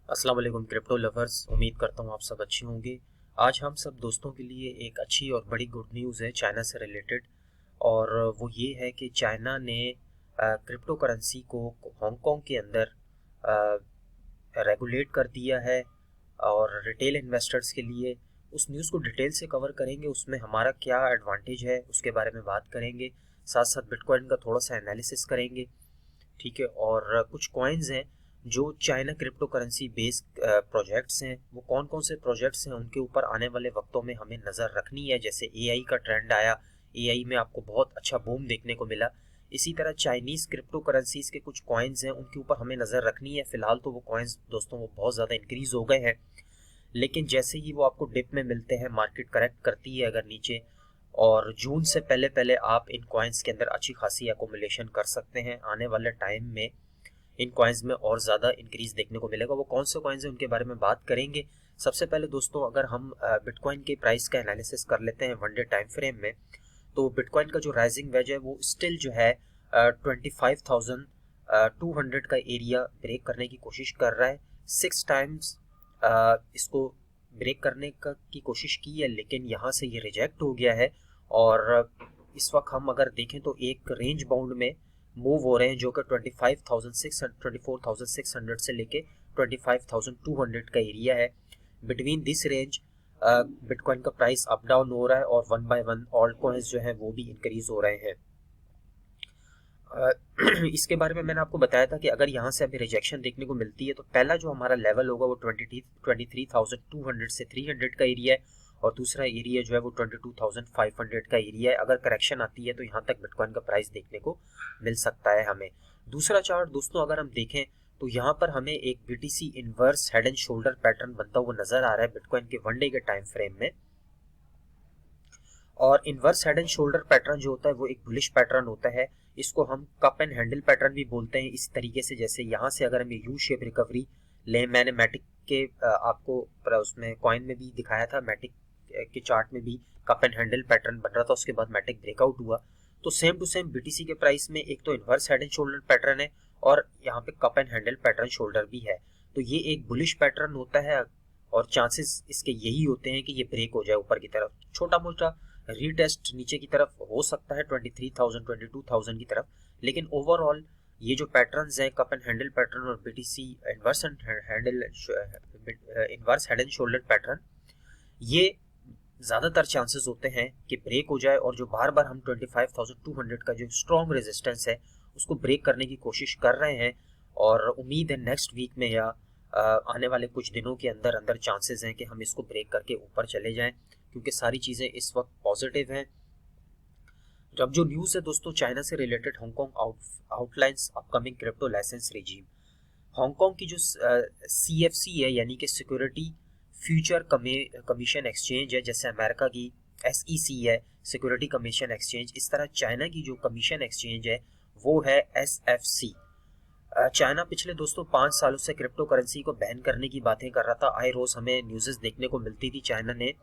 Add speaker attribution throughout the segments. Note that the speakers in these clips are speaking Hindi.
Speaker 1: अस्सलाम वालेकुम क्रिप्टो लवर्स, उम्मीद करता हूँ आप सब अच्छे होंगे। आज हम सब दोस्तों के लिए एक अच्छी और बड़ी गुड न्यूज़ है चाइना से रिलेटेड। और वो ये है कि चाइना ने क्रिप्टो करेंसी को हांगकांग के अंदर रेगुलेट कर दिया है और रिटेल इन्वेस्टर्स के लिए। उस न्यूज़ को डिटेल से कवर करेंगे, उसमें हमारा क्या एडवांटेज है उसके बारे में बात करेंगे। साथ साथ बिटकॉइन का थोड़ा सा एनालिसिस करेंगे, ठीक है। और कुछ कॉइन्स हैं जो China crypto currency based projects हैं। वो कौन कौन से प्रोजेक्ट्स हैं उनके ऊपर आने वाले वक्तों में हमें नज़र रखनी है। जैसे एआई का ट्रेंड आया, एआई में आपको बहुत अच्छा बूम देखने को मिला। इसी तरह चाइनीज़ क्रिप्टो करेंसीज के कुछ कॉइन्स हैं, उनके ऊपर हमें नज़र रखनी है। फिलहाल तो वो कॉइन्स दोस्तों वो बहुत ज़्यादा इंक्रीज हो गए हैं, लेकिन जैसे ही वो आपको डिप में मिलते हैं, मार्केट करेक्ट करती है अगर नीचे, और जून से पहले पहले आप इन कॉइन्स के अंदर अच्छी खासी एकोमुलेशन कर सकते हैं। आने वाले टाइम में इन कॉइन्स में और ज़्यादा इंक्रीज देखने को मिलेगा। वो कौन से कॉइन्स हैं उनके बारे में बात करेंगे। सबसे पहले दोस्तों, अगर हम बिटकॉइन के प्राइस का एनालिसिस कर लेते हैं वन डे टाइम फ्रेम में, तो बिटकॉइन का जो राइजिंग वेज है वो स्टिल जो है 25,200 का एरिया ब्रेक करने की कोशिश कर रहा है। 6 टाइम्स इसको ब्रेक करने की कोशिश की है, लेकिन यहाँ से ये रिजेक्ट हो गया है। और इस वक्त हम अगर देखें तो एक रेंज बाउंड में मूव हो रहे हैं, जो कि 24,600 से लेके 25,200 का एरिया है। बिटवीन दिस रेंज बिटकॉइन का प्राइस अप डाउन हो रहा है और one by one alt coins जो है वो भी इंक्रीज हो रहे हैं। इसके बारे में मैंने आपको बताया था कि अगर यहाँ से अभी रिजेक्शन देखने को मिलती है तो पहला जो हमारा लेवल होगा वो 23,200 से 300 का एरिया है, और दूसरा एरिया जो है वो 22,500 का एरिया है। अगर करेक्शन आती है तो यहाँ तक बिटकॉइन का प्राइस देखने को मिल सकता है हमें। दूसरा चार्ट दोस्तों अगर हम देखें तो यहाँ पर हमें एक BTC inverse head and shoulder pattern बनता हुआ नजर आ रहा है बिटकॉइन के वन डे के टाइम फ्रेम में। और inverse head and shoulder pattern जो होता है वो एक बुलिश पैटर्न होता है। इसको हम कप एंड हैंडल पैटर्न भी बोलते हैं। इस तरीके से जैसे यहाँ से अगर हम ये यू शेप रिकवरी ले, मैंने मैटिक के आपको उसमें कॉइन में भी दिखाया था, मैटिक के चार्ट में भी कप एंड हैंडल पैटर्न बन रहा था, उसके बाद मैटिक ब्रेकआउट हुआ। तो सेम टू सेम बीटीसी के प्राइस में एक तो inverse head and shoulder pattern है और यहाँ पे cup and handle pattern shoulder भी है। तो ये एक बुलिश पैटर्न होता है और चांसेस इसके यही होते हैं कि ये ब्रेक हो जाए ऊपर की तरफ। छोटा मोटा रीटेस्ट नीचे की तरफ हो सकता है 23,000 22,000 की तरफ, लेकिन ओवरऑल ये जो पैटर्न्स हैं कप एंड हैंडल पैटर्न और BTC inverse head and shoulder pattern, ये ज़्यादातर चांसेस होते हैं कि ब्रेक हो जाए। और जो बार बार हम 25,200 का जो स्ट्रॉन्ग रेजिस्टेंस है उसको ब्रेक करने की कोशिश कर रहे हैं, और उम्मीद है नेक्स्ट वीक में या आने वाले कुछ दिनों के अंदर अंदर चांसेस हैं कि हम इसको ब्रेक करके ऊपर चले जाएं, क्योंकि सारी चीज़ें इस वक्त पॉजिटिव हैं। अब जो न्यूज़ है दोस्तों चाइना से related, Hong Kong outlines upcoming crypto license regime. Hong Kong की जो सीएफसी है यानी कि सिक्योरिटी फ्यूचर कमीशन एक्सचेंज है, जैसे अमेरिका की एसईसी है सिक्योरिटी कमीशन एक्सचेंज, इस तरह चाइना की जो कमीशन एक्सचेंज है वो है एसएफसी। चाइना पिछले दोस्तों 5 सालों से क्रिप्टो करेंसी को बैन करने की बातें कर रहा था। आए रोज हमें न्यूज़ देखने को मिलती थी चाइना ने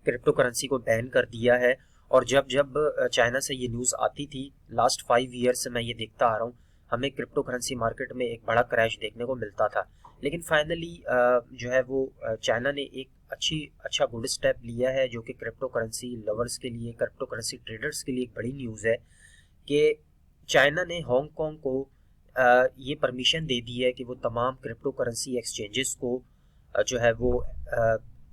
Speaker 1: क्रिप्टो करेंसी को बैन कर दिया है। और जब जब चाइना से ये न्यूज़ आती थी, लास्ट 5 ईयर से मैं ये देखता आ रहा हूँ, हमें क्रिप्टो करेंसी मार्केट में एक बड़ा क्रैश देखने को मिलता था। लेकिन फाइनली जो है वो चाइना ने एक अच्छा गुड स्टेप लिया है, जो कि क्रिप्टो करेंसी लवर्स के लिए, क्रिप्टो करेंसी ट्रेडर्स के लिए एक बड़ी न्यूज़ है कि चाइना ने हांगकांग को ये परमिशन दे दी है कि वो तमाम क्रिप्टो करेंसी एक्सचेंजेस को जो है वो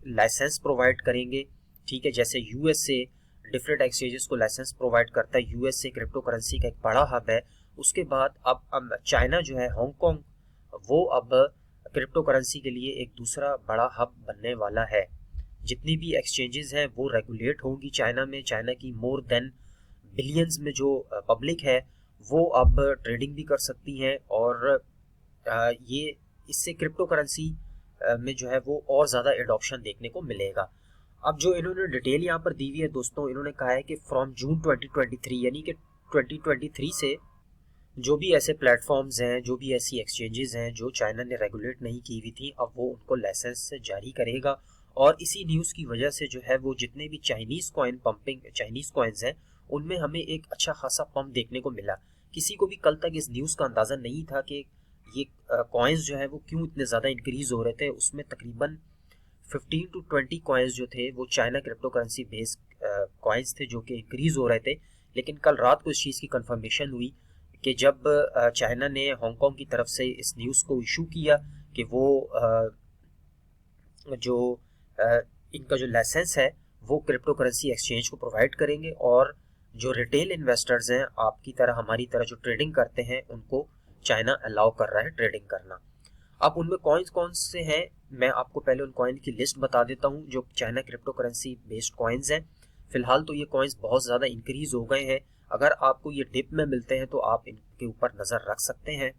Speaker 1: लाइसेंस प्रोवाइड करेंगे, ठीक है। जैसे यूएसए डिफरेंट एक्सचेंजेस को लाइसेंस प्रोवाइड करता है, यूएसए क्रिप्टो करेंसी का एक बड़ा हब है। उसके बाद अब चाइना जो है हांगकांग, वो अब क्रिप्टो करेंसी के लिए एक दूसरा बड़ा हब बनने वाला है। जितनी भी एक्सचेंजेस हैं वो रेगुलेट होंगी चाइना में। चाइना की मोर देन बिलियंस में जो पब्लिक है वो अब ट्रेडिंग भी कर सकती है, और ये इससे क्रिप्टो करेंसी में जो है वो और ज़्यादा एडॉप्शन देखने को मिलेगा। अब जो इन्होंने डिटेल यहाँ पर दी हुई है दोस्तों, इन्होंने कहा है कि फ्रॉम जून 2023 यानी कि 2023 से जो भी ऐसे प्लेटफॉर्म्स हैं, जो भी ऐसी एक्सचेंजेस हैं जो चाइना ने रेगुलेट नहीं की हुई थी, अब वो उनको लाइसेंस जारी करेगा। और इसी न्यूज़ की वजह से जो है वो जितने भी चाइनीज़ कॉइन्स हैं उनमें हमें एक अच्छा खासा पंप देखने को मिला। किसी को भी कल तक इस न्यूज़ का अंदाज़ा नहीं था कि ये कॉइन्स जो है वो क्यों इतने ज़्यादा इंक्रीज हो रहे थे, उसमें तकरीबन 15 to 20 कॉइन्स जो थे वो China crypto currency based coins थे जो कि इंक्रीज हो रहे थे। लेकिन कल रात को इस चीज़ की कंफर्मेशन हुई कि जब चाइना ने हांगकांग की तरफ से इस न्यूज़ को इशू किया कि वो जो इनका जो लाइसेंस है वो क्रिप्टो करेंसी एक्सचेंज को प्रोवाइड करेंगे, और जो रिटेल इन्वेस्टर्स हैं आपकी तरह हमारी तरह जो ट्रेडिंग करते हैं उनको चाइना अलाउ कर रहा है ट्रेडिंग करना। अब उनमें कॉइन्स कौन से हैं, मैं आपको पहले उन कॉइन की लिस्ट बता देता हूं जो China crypto currency based coins हैं। फिलहाल तो ये कॉइन्स बहुत ज़्यादा इंक्रीज हो गए हैं, अगर आपको ये डिप में मिलते हैं तो आप इनके ऊपर नज़र रख सकते हैं।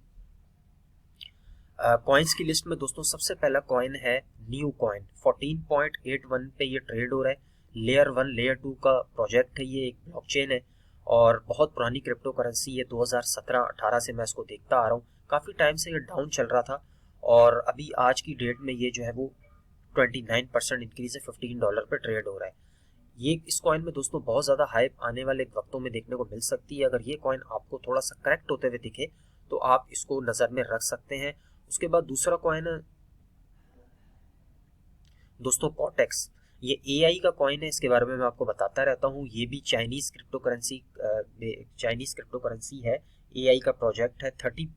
Speaker 1: कॉइन्स की लिस्ट में दोस्तों सबसे पहला कॉइन है न्यू कॉइन। 14.81 पे ये ट्रेड हो रहा है। लेयर 1 लेयर 2 का प्रोजेक्ट है, ये एक ब्लॉकचेन है और बहुत पुरानी क्रिप्टो करेंसी है। 2017-18 से मैं इसको देखता आ रहा हूँ, काफ़ी टाइम से ये डाउन चल रहा था और अभी आज की डेट में ये जो है वो 29% इंक्रीज है, $15 पे ट्रेड हो रहा है। ये इस कॉइन में दोस्तों बहुत ज़्यादा हाइप आने वाले वक्तों में देखने को मिल सकती है। अगर ये कॉइन आपको थोड़ा सा करेक्ट होते हुए दिखे तो आप इसको नज़र में रख सकते हैं। उसके बाद दूसरा कॉइन है दोस्तों कॉटेक्स। ये एआई का कॉइन है, इसके बारे में मैं आपको बताता रहता हूँ। ये भी चाइनीज़ क्रिप्टो करेंसी है, एआई का प्रोजेक्ट है। 30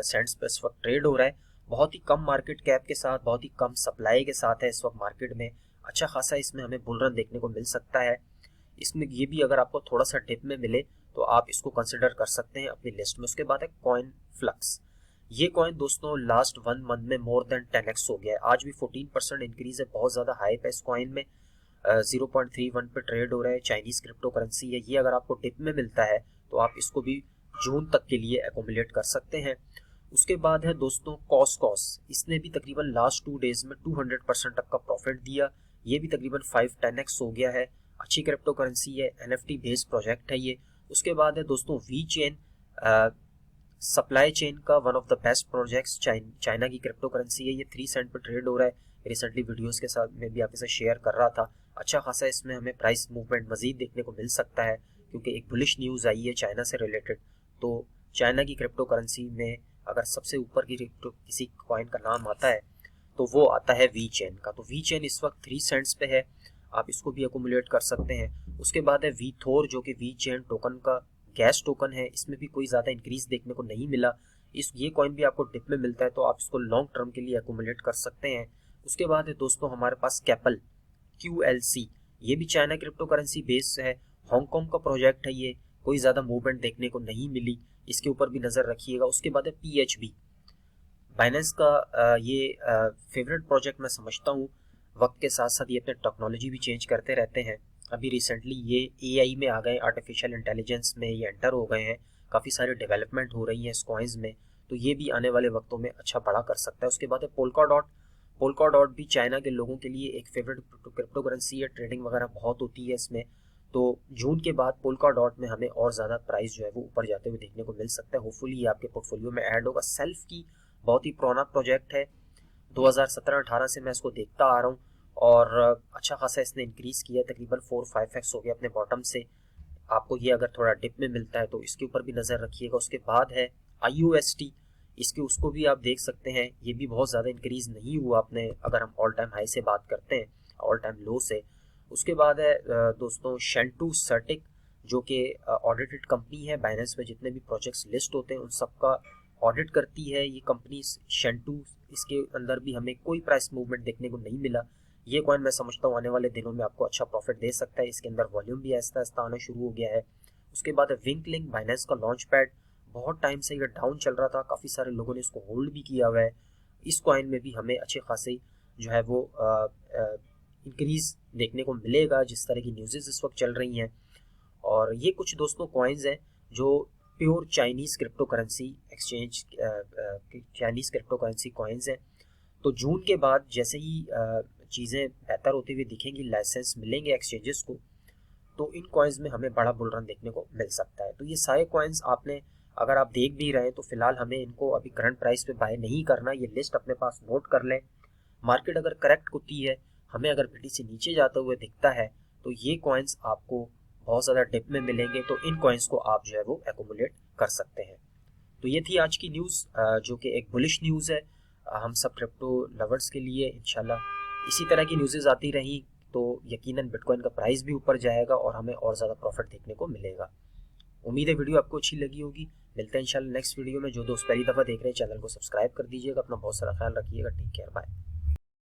Speaker 1: सेंट्स पर इस वक्त ट्रेड हो रहा है। बहुत ही कम मार्केट कैप के साथ, बहुत ही कम सप्लाई के साथ है इस वक्त मार्केट में। अच्छा खासा इसमें हमें बुल रन देखने को मिल सकता है। इसमें ये भी अगर आपको थोड़ा सा डिप में मिले तो आप इसको कंसिडर कर सकते हैं अपनी लिस्ट में। उसके बाद है कॉइन फ्लक्स। ये कॉइन दोस्तों लास्ट 1 मंथ में मोर देन 10x हो गया है। आज भी 14% इंक्रीज है, बहुत ज़्यादा हाइप है इस कॉइन में। 0.31 पे ट्रेड हो रहा है, चाइनीज़ क्रिप्टो करेंसी है। ये अगर आपको टिप में मिलता है तो आप इसको भी जून तक के लिए एकोमुलेट कर सकते हैं। उसके बाद है दोस्तों कॉस। इसने भी तकरीबन लास्ट 2 डेज में 200% तक का प्रॉफिट दिया। ये भी तकरीबन 5-10x हो गया है। अच्छी क्रिप्टो करेंसी है, NFT बेस्ड प्रोजेक्ट है ये। उसके बाद है दोस्तों वी चेन, सप्लाई चेन का one of the best projects, China की क्रिप्टो करेंसी है। ये 3 सेंट पर ट्रेड हो रहा है। रिसेंटली वीडियोस के साथ में भी आपके साथ शेयर कर रहा था। अच्छा खासा इसमें हमें प्राइस मूवमेंट मजीद देखने को मिल सकता है क्योंकि एक बुलिश न्यूज़ आई है चाइना से रिलेटेड। तो चाइना की क्रिप्टो करेंसी में अगर सबसे ऊपर की किसी कॉइन का नाम आता है तो वो आता है वी चेन का। तो वी चेन इस वक्त 3 सेंट्स पे है, आप इसको भी अकोमुलेट कर सकते हैं। उसके बाद है वी थोर जो कि वी चेन टोकन का गैस टोकन है। इसमें भी कोई ज़्यादा इंक्रीज देखने को नहीं मिला। ये कॉइन भी आपको डिप में मिलता है तो आप इसको लॉन्ग टर्म के लिए अकोमुलेट कर सकते हैं। उसके बाद है दोस्तों हमारे पास कैपल QLC। ये भी चाइना क्रिप्टो करेंसी बेस्ड है, हांगकांग का प्रोजेक्ट है। ये कोई ज़्यादा मूवमेंट देखने को नहीं मिली, इसके ऊपर भी नज़र रखिएगा। उसके बाद है PHB, बाइनेंस का ये फेवरेट प्रोजेक्ट मैं समझता हूँ। वक्त के साथ साथ ये अपने टेक्नोलॉजी भी चेंज करते रहते हैं। अभी रिसेंटली ये AI में आ गए, आर्टिफिशियल इंटेलिजेंस में ये एंटर हो गए हैं। काफ़ी सारी डेवलपमेंट हो रही है इस कॉइन्स में, तो ये भी आने वाले वक्तों में अच्छा बड़ा कर सकता है। उसके बाद है पोल्का डॉट भी चाइना के लोगों के लिए एक फेवरेट क्रिप्टो करेंसी है। ट्रेडिंग वगैरह बहुत होती है इसमें, तो जून के बाद पोल्का डॉट में हमें और ज़्यादा प्राइस जो है वो ऊपर जाते हुए देखने को मिल सकता है। होपफुली ये आपके पोर्टफोलियो में ऐड होगा। सेल्फ की बहुत ही पुराना प्रोजेक्ट है, 2017-18 से मैं इसको देखता आ रहा हूँ और अच्छा खासा इसने इंक्रीज किया, तकरीबन 4-5x हो गया अपने बॉटम से। आपको ये अगर थोड़ा डिप में मिलता है तो इसके ऊपर भी नज़र रखिएगा। उसके बाद है IUST, उसको भी आप देख सकते हैं। ये भी बहुत ज़्यादा इंक्रीज नहीं हुआ अपने, अगर हम ऑल टाइम हाई से बात करते हैं, ऑल टाइम लो से। उसके बाद है दोस्तों शेंटू सर्टिक जो कि ऑडिटेड कंपनी है। बाइनेंस में जितने भी प्रोजेक्ट्स लिस्ट होते हैं उन सबका ऑडिट करती है ये कंपनी शेंटू। इसके अंदर भी हमें कोई प्राइस मूवमेंट देखने को नहीं मिला। ये कॉइन मैं समझता हूँ आने वाले दिनों में आपको अच्छा प्रॉफिट दे सकता है। इसके अंदर वॉल्यूम भी आहिस्ता आहिस्ता आना शुरू हो गया है। उसके बाद है विंकलिंक, बाइनेंस का लॉन्च पैड। बहुत टाइम से ये डाउन चल रहा था, काफ़ी सारे लोगों ने इसको होल्ड भी किया हुआ है। इस कॉइन में भी हमें अच्छे खासे जो है वो इंक्रीज देखने को मिलेगा जिस तरह की न्यूज़ेस इस वक्त चल रही हैं। और ये कुछ दोस्तों कॉइन्स हैं जो pure Chinese crypto currency exchange, Chinese crypto currency coins हैं। तो जून के बाद जैसे ही चीज़ें बेहतर होती हुई दिखेंगी, लाइसेंस मिलेंगे एक्सचेंजेस को, तो इन कॉइन्स में हमें बड़ा बुल रन देखने को मिल सकता है। तो ये सारे कॉइन्स आपने अगर आप देख भी रहे हैं तो फिलहाल हमें इनको अभी करंट प्राइस पे बाय नहीं करना। ये लिस्ट अपने पास नोट कर लें। मार्केट अगर करेक्ट होती है, हमें अगर BTC नीचे जाते हुए दिखता है तो ये कॉइन्स आपको बहुत ज़्यादा डिप में मिलेंगे, तो इन कॉइन्स को आप जो है वो एकोमुलेट कर सकते हैं। तो ये थी आज की न्यूज़, जो कि एक बुलिश न्यूज़ है हम सब क्रिप्टो लवर्स के लिए। इंशाल्लाह इसी तरह की न्यूज़ेस आती रही तो यकीनन बिटकॉइन का प्राइस भी ऊपर जाएगा और हमें और ज़्यादा प्रॉफिट देखने को मिलेगा। उम्मीद है वीडियो आपको अच्छी लगी होगी। मिलते हैं इंशाल्लाह नेक्स्ट वीडियो में। जो दोस्त पहली दफ़ा देख रहे हैं चैनल को सब्सक्राइब कर दीजिएगा। अपना बहुत सारा ख्याल रखिएगा। Take care, bye.